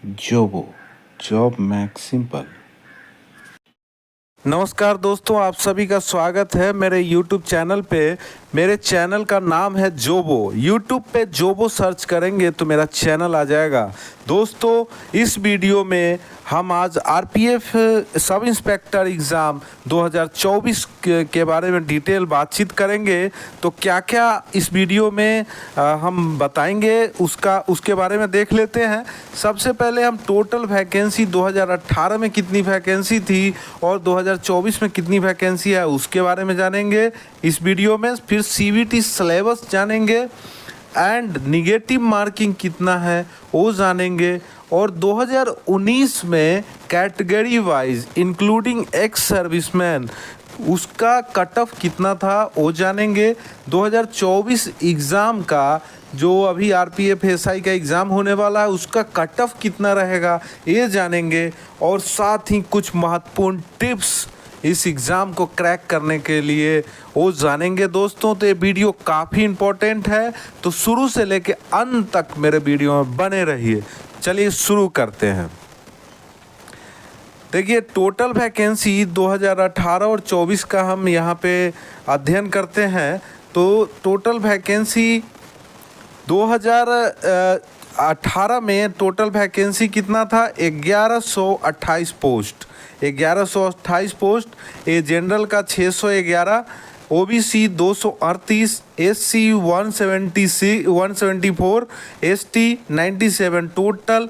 जोबो job max simple. नमस्कार दोस्तों, आप सभी का स्वागत है मेरे YouTube चैनल पे। मेरे चैनल का नाम है जोबो। YouTube पे जोबो सर्च करेंगे तो मेरा चैनल आ जाएगा। दोस्तों, इस वीडियो में हम आज आरपीएफ सब इंस्पेक्टर एग्ज़ाम 2024 के बारे में डिटेल बातचीत करेंगे। तो क्या क्या इस वीडियो में हम बताएंगे उसके बारे में देख लेते हैं। सबसे पहले हम टोटल वैकेंसी 2018 में कितनी वैकेंसी थी और 2024 में कितनी वैकेंसी है उसके बारे में जानेंगे इस वीडियो में। फिर सीवीटी सिलेबस जानेंगे एंड निगेटिव मार्किंग कितना है वो जानेंगे। और 2019 में category wise including ex serviceman उसका कट ऑफ कितना था वो जानेंगे। 2024 एग्ज़ाम का जो अभी आरपीएफ एसआई का एग्ज़ाम होने वाला है उसका कट ऑफ कितना रहेगा ये जानेंगे। और साथ ही कुछ महत्वपूर्ण टिप्स इस एग्ज़ाम को क्रैक करने के लिए वो जानेंगे दोस्तों। तो ये वीडियो काफ़ी इम्पोर्टेंट है, तो शुरू से लेके अंत तक मेरे वीडियो में बने रहिए। चलिए शुरू करते हैं। देखिए, टोटल वैकेंसी 2018 और 24 का हम यहाँ पे अध्ययन करते हैं। तो टोटल वैकेंसी 2018 में टोटल वैकेंसी कितना था? 1128 पोस्ट। 1128 पोस्ट। ये जनरल का 611, ओबीसी 238, एससी 174, एसटी 97, टोटल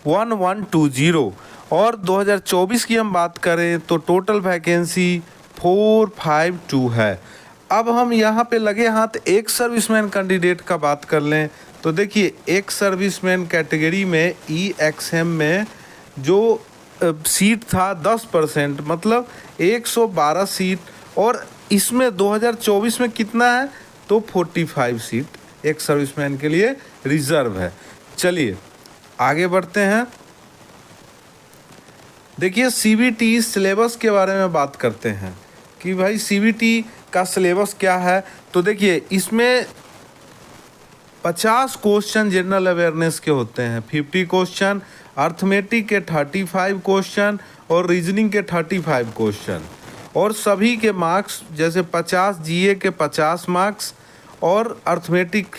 1120। और 2024 की हम बात करें तो टोटल वैकेंसी 452 है। अब हम यहाँ पे लगे हाथ एक सर्विसमैन कैंडिडेट का बात कर लें तो देखिए, एक सर्विसमैन कैटेगरी में EXM में जो सीट था 10%, मतलब 112 सीट। और इसमें 2024 में कितना है तो 45 सीट एक सर्विसमैन के लिए रिजर्व है। चलिए आगे बढ़ते हैं। देखिए, सीवीटी सिलेबस के बारे में बात करते हैं कि भाई सीवीटी का सिलेबस क्या है। तो देखिए, इसमें 50 क्वेश्चन जनरल अवेयरनेस के होते हैं, 50 क्वेश्चन अर्थमेटिक के 35 क्वेश्चन और रीजनिंग के 35 क्वेश्चन। और सभी के मार्क्स जैसे 50 जीए के 50 मार्क्स और अर्थमेटिक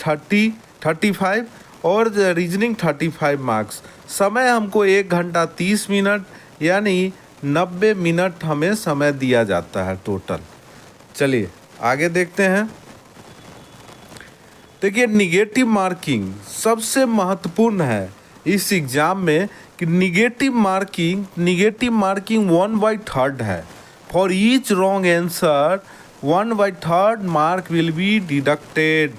35 और रीजनिंग 35 मार्क्स। समय हमको 1 घंटा 30 मिनट यानी 90 मिनट हमें समय दिया जाता है टोटल। चलिए आगे देखते हैं। देखिए, निगेटिव मार्किंग सबसे महत्वपूर्ण है इस एग्ज़ाम में कि निगेटिव मार्किंग 1/3 है। For each wrong answer 1/3 mark will be deducted.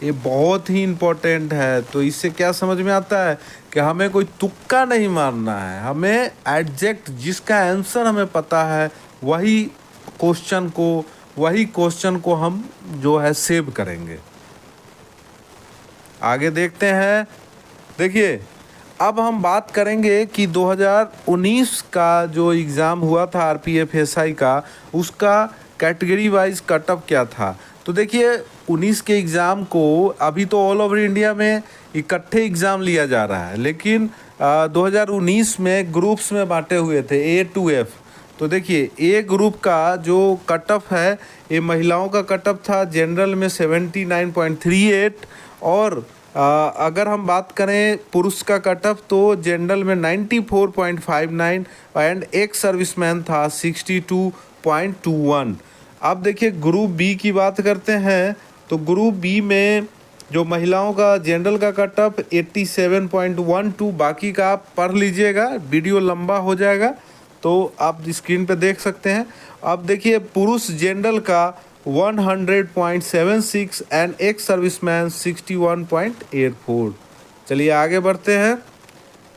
ये बहुत ही इम्पोर्टेंट है। तो इससे क्या समझ में आता है कि हमें कोई तुक्का नहीं मारना है, हमें एग्जैक्ट जिसका आंसर हमें पता है वही क्वेश्चन को हम जो है सेव करेंगे। आगे देखते हैं। देखिए, अब हम बात करेंगे कि 2019 का जो एग्ज़ाम हुआ था आरपीएफ एसआई का, उसका कैटेगरी वाइज कट ऑफ क्या था। तो देखिए, 19 के एग्ज़ाम को अभी तो ऑल ओवर इंडिया में इकट्ठे एग्ज़ाम लिया जा रहा है, लेकिन 2019 में ग्रुप्स में बांटे हुए थे A to F। तो देखिए, ए ग्रुप का जो कट ऑफ है ये महिलाओं का कट ऑफ था जनरल में 79.38। और अगर हम बात करें पुरुष का कट ऑफ तो जनरल में 94.59 एंड एक सर्विसमैन था 62.21। अब देखिए, ग्रुप बी की बात करते हैं तो ग्रुप बी में जो महिलाओं का जनरल का कट ऑफ 87.12। बाकी का आप पढ़ लीजिएगा, वीडियो लंबा हो जाएगा तो आप स्क्रीन पे देख सकते हैं। अब देखिए, पुरुष जनरल का 100.76 एंड एक्स सर्विसमैन 61.84। चलिए आगे बढ़ते हैं।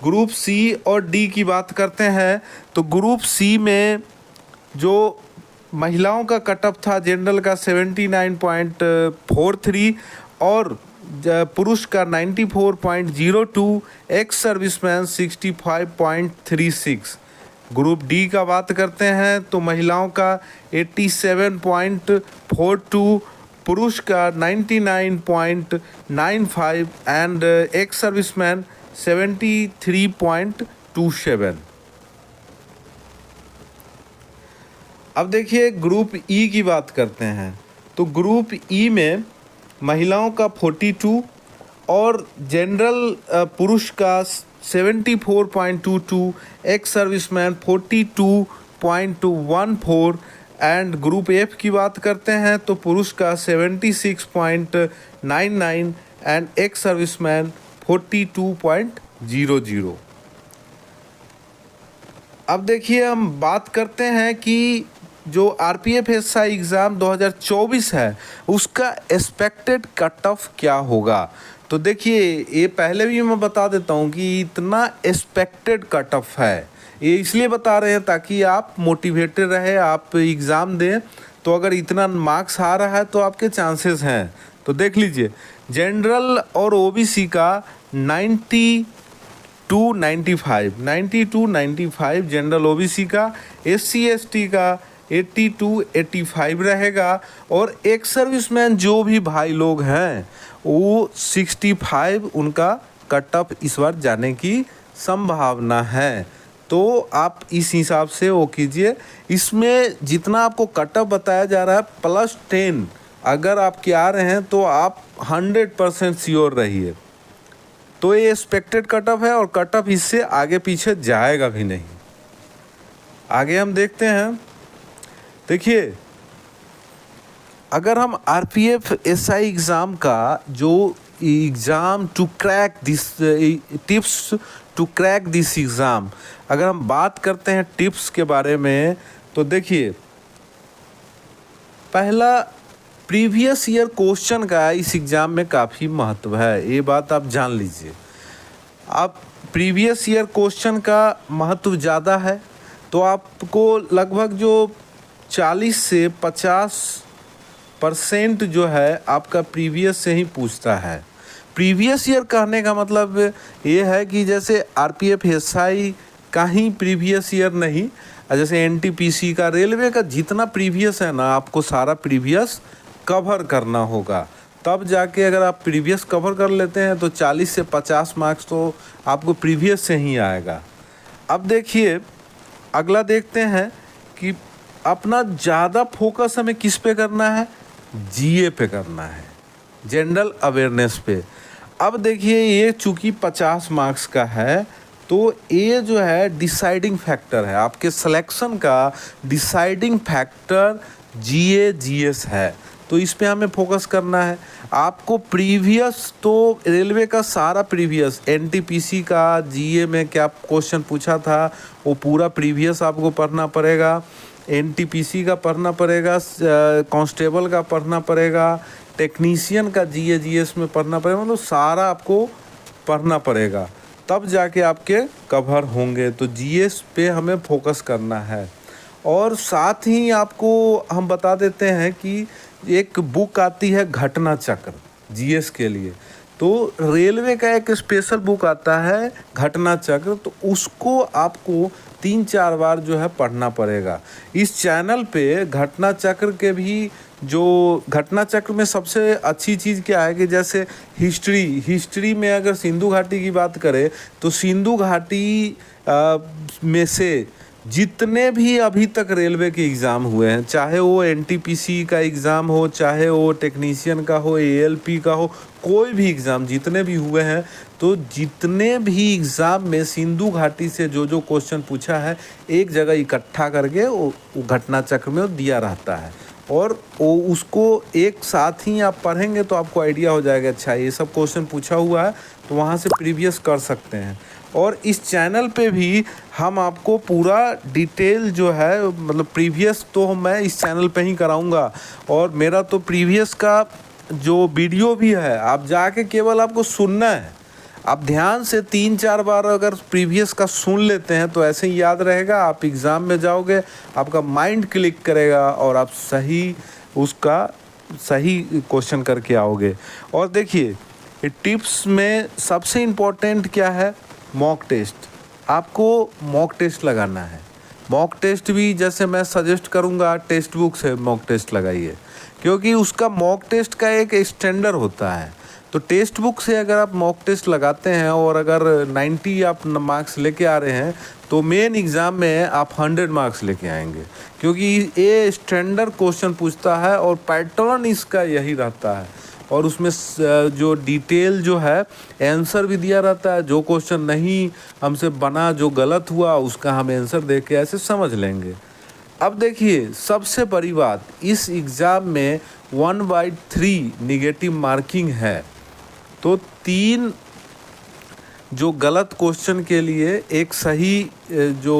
ग्रुप सी और डी की बात करते हैं तो ग्रुप सी में जो महिलाओं का कट ऑफ था जनरल का 79.43 और पुरुष का 94.02, एक्स सर्विसमैन 65.36। ग्रुप डी का बात करते हैं तो महिलाओं का 87.42, पुरुष का 99.95 एंड एक्स सर्विसमैन 73.27। अब देखिए ग्रुप ई की बात करते हैं। तो ग्रुप ई में महिलाओं का 42 और जनरल पुरुष का 74.22, ex serviceman 42.14 and group F की बात करते हैं तो पुरुष का 76.99 एंड एक्स सर्विसमैन 42.00। अब देखिए हम बात करते हैं कि जो आरपीएफ एसआई एग्ज़ाम 2024 है उसका एक्सपेक्टेड कट ऑफ क्या होगा। तो देखिए ये पहले भी मैं बता देता हूँ कि इतना एक्सपेक्टेड कट ऑफ है, ये इसलिए बता रहे हैं ताकि आप मोटिवेटेड रहे, आप एग्ज़ाम दें। तो अगर इतना मार्क्स आ रहा है तो आपके चांसेस हैं। तो देख लीजिए जनरल और ओबीसी का 90 टू 95 जनरल ओबीसी का, एससी एसटी का 80 टू 85 रहेगा और एक सर्विसमैन जो भी भाई लोग हैं वो 65 उनका कट ऑफ इस बार जाने की संभावना है। तो आप इस हिसाब से वो कीजिए। इसमें जितना आपको कट ऑफ बताया जा रहा है +10 अगर आपके आ रहे हैं तो आप 100% श्योर रहिए। तो ये एक्सपेक्टेड कट ऑफ है और कट ऑफ इससे आगे पीछे जाएगा भी नहीं। आगे हम देखते हैं। देखिए अगर हम आरपीएफ एसआई एग्ज़ाम का जो exam to crack this tips to crack this exam, अगर हम बात करते हैं टिप्स के बारे में तो देखिए पहला प्रीवियस ईयर क्वेश्चन का इस एग्ज़ाम में काफ़ी महत्व है, ये बात आप जान लीजिए। आप प्रीवियस ईयर क्वेश्चन का महत्व ज़्यादा है तो आपको लगभग जो 40 से 50% जो है आपका प्रीवियस से ही पूछता है। प्रीवियस ईयर कहने का मतलब ये है कि जैसे आरपीएफ एसआई का ही प्रीवियस ईयर नहीं, जैसे एनटीपीसी का, रेलवे का जितना प्रीवियस है ना आपको सारा प्रीवियस कवर करना होगा। तब जाके अगर आप प्रीवियस कवर कर लेते हैं तो 40 से 50 मार्क्स तो आपको प्रीवियस से ही आएगा। अब देखिए अगला देखते हैं कि अपना ज़्यादा फोकस हमें किस पे करना है, जीए पे करना है, जनरल अवेयरनेस पे। अब देखिए ये चूँकि 50 मार्क्स का है तो ये जो है डिसाइडिंग फैक्टर है, आपके सिलेक्शन का डिसाइडिंग फैक्टर जीए जीएस है। तो इस पे हमें फोकस करना है। आपको प्रीवियस तो रेलवे का सारा प्रीवियस, एनटीपीसी का जीए में क्या क्वेश्चन पूछा था वो पूरा प्रीवियस आपको पढ़ना पड़ेगा, एनटीपीसी का पढ़ना पड़ेगा, कांस्टेबल का पढ़ना पड़ेगा, टेक्नीशियन का जीए जीएस में पढ़ना पड़ेगा, मतलब सारा आपको पढ़ना पड़ेगा तब जाके आपके कवर होंगे। तो जीएस पे हमें फोकस करना है। और साथ ही आपको हम बता देते हैं कि एक बुक आती है घटना चक्र जीएस के लिए, तो रेलवे का एक स्पेशल बुक आता है घटना चक्र, तो उसको आपको 3-4 बार जो है पढ़ना पड़ेगा। इस चैनल पे घटना चक्र के भी जो घटना चक्र में सबसे अच्छी चीज़ क्या है कि जैसे हिस्ट्री में अगर सिंधु घाटी की बात करें तो सिंधु घाटी में से जितने भी अभी तक रेलवे के एग्ज़ाम हुए हैं, चाहे वो एनटीपीसी का एग्ज़ाम हो, चाहे वो टेक्नीशियन का हो, एएलपी का हो, कोई भी एग्ज़ाम जितने भी हुए हैं, तो जितने भी एग्ज़ाम में सिंधु घाटी से जो जो क्वेश्चन पूछा है एक जगह इकट्ठा करके वो घटना चक्र में दिया रहता है और वो उसको एक साथ ही आप पढ़ेंगे तो आपको आइडिया हो जाएगा अच्छा ये सब क्वेश्चन पूछा हुआ है, तो वहाँ से प्रीवियस कर सकते हैं। और इस चैनल पे भी हम आपको पूरा डिटेल जो है, मतलब प्रीवियस तो मैं इस चैनल पे ही कराऊंगा और मेरा तो प्रीवियस का जो वीडियो भी है आप जाके केवल आपको सुनना है। आप ध्यान से 3-4 बार अगर प्रीवियस का सुन लेते हैं तो ऐसे ही याद रहेगा, आप एग्ज़ाम में जाओगे, आपका माइंड क्लिक करेगा और आप सही क्वेश्चन करके आओगे। और देखिए टिप्स में सबसे इम्पोर्टेंट क्या है, मॉक टेस्ट। आपको मॉक टेस्ट लगाना है। मॉक टेस्ट भी जैसे मैं सजेस्ट करूंगा टेक्स्ट बुक से मॉक टेस्ट लगाइए, क्योंकि उसका मॉक टेस्ट का एक स्टैंडर्ड होता है। तो टेक्स्ट बुक से अगर आप मॉक टेस्ट लगाते हैं और अगर 90 आप मार्क्स लेके आ रहे हैं तो मेन एग्ज़ाम में आप 100 मार्क्स लेके आएंगे, क्योंकि ये स्टैंडर्ड क्वेश्चन पूछता है और पैटर्न इसका यही रहता है। और उसमें जो डिटेल जो है आंसर भी दिया रहता है, जो क्वेश्चन नहीं हमसे बना, जो गलत हुआ उसका हम आंसर दे के ऐसे समझ लेंगे। अब देखिए सबसे बड़ी बात, इस एग्ज़ाम में 1/3 निगेटिव मार्किंग है, तो 3 जो गलत क्वेश्चन के लिए एक सही जो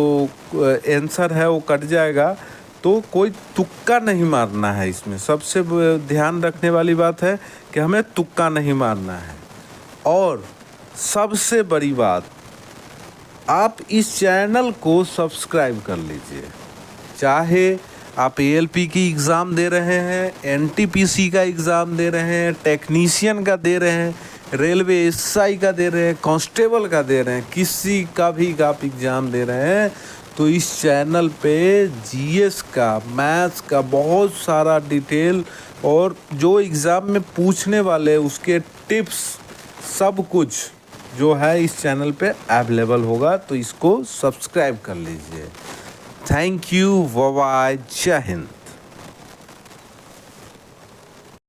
आंसर है वो कट जाएगा। तो कोई तुक्का नहीं मारना है इसमें, सबसे ध्यान रखने वाली बात है कि हमें तुक्का नहीं मारना है। और सबसे बड़ी बात, आप इस चैनल को सब्सक्राइब कर लीजिए। चाहे आप ALP की एग्ज़ाम दे रहे हैं, NTPC का एग्ज़ाम दे रहे हैं, टेक्नीशियन का दे रहे हैं, रेलवे SI का दे रहे हैं, कांस्टेबल का दे रहे हैं, किसी का भी आप एग्ज़ाम दे रहे हैं, तो इस चैनल पे GS का, मैथ्स का बहुत सारा डिटेल और जो एग्ज़ाम में पूछने वाले उसके टिप्स सब कुछ जो है इस चैनल पे अवेलेबल होगा। तो इसको सब्सक्राइब कर लीजिए। थैंक यू, बाय, जय हिंद।